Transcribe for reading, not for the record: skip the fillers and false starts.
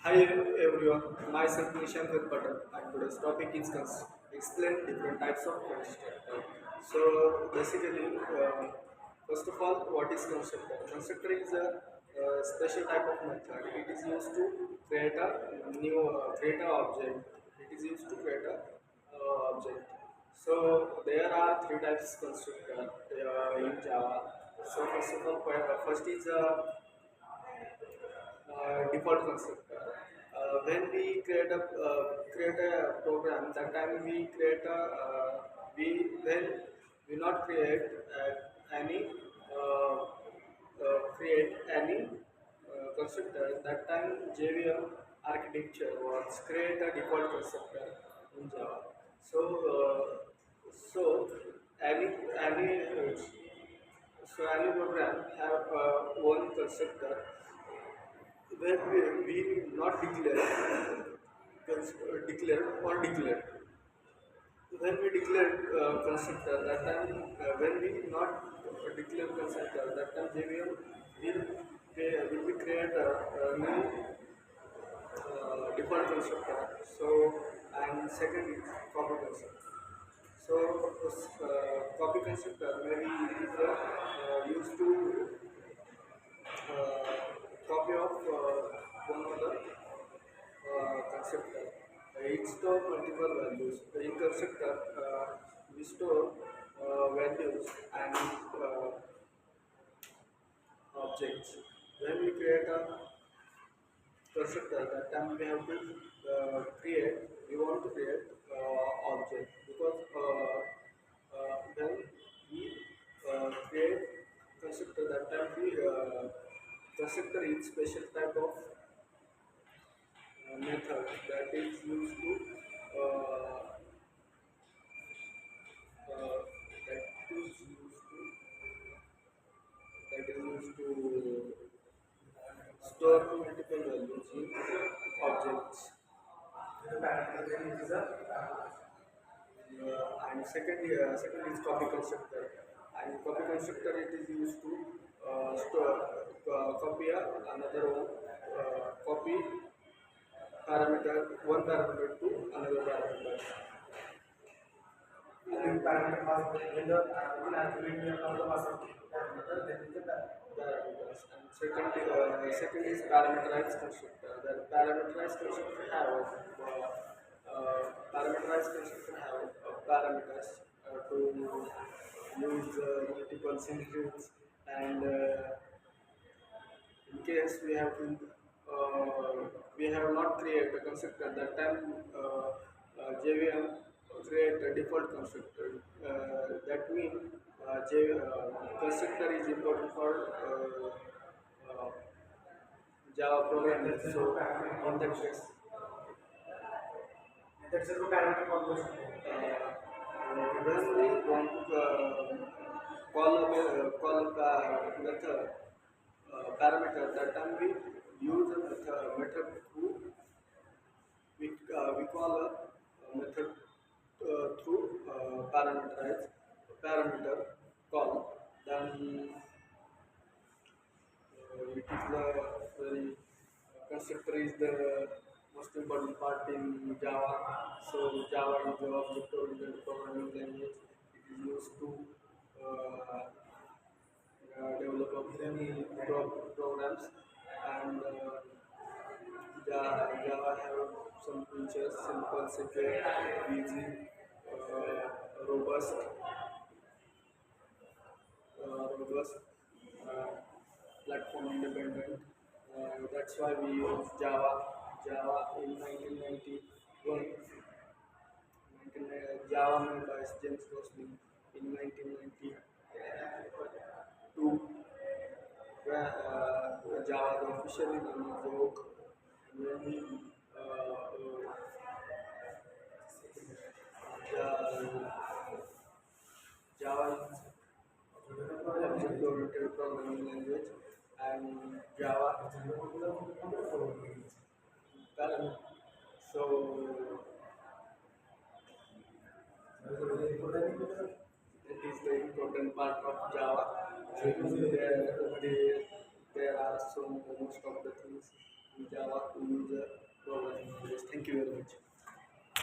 Hi everyone, myself Nishan Patel and today's topic is explain different types of constructor. So basically, first of all, what is constructor? Constructor is a special type of method. It is used to create a object. It is used to create a object. So there are three types constructor in Java. So first of all, first is default constructor. When we create a program, that time we create a we when we not create any constructor. That time JVM architecture was create a default constructor in Java. So so any any uh, any program have one constructor where we not declare or declare. When we declare constructor, that time when we not declare constructor, that time they will be create a new default constructor. So and second is copy constructor. So copy constructor maybe it is used to copy of one other constructor. It store multiple values. In constructor, we store values and objects. When we create a constructor, that time we have to we want to create object because when we create constructor, that time we constructor is special type of method that is used to that is used to store multiple values in objects. And second is copy constructor. And copy constructor it is used to store copy another one copy parameter one parameter to another parameter. Parameters. And second is parameterized constructor. The parameterized constructor have parameters to use multiple scenarios and in case we have not created a constructor that time JVM create a default constructor that means constructor is important for Java programming. So in that case when we want to call a method parameter, that time we use a method through we call a method through parameter call. Then it is the very constructor is the most important part in Java. So Java is the object-oriented programming language. It is used to develop many programs and Java have some features simple, secure, easy, robust, robust, uh, platform independent. That's why we use Java in 1991. Java made by James Gosling in 1992. Where Java is officially known as Oak. When we Java is object-oriented programming language and Java parallel. So that is the important part of Java. There are so most of the things in Java more to use programming languages. Thank you very much.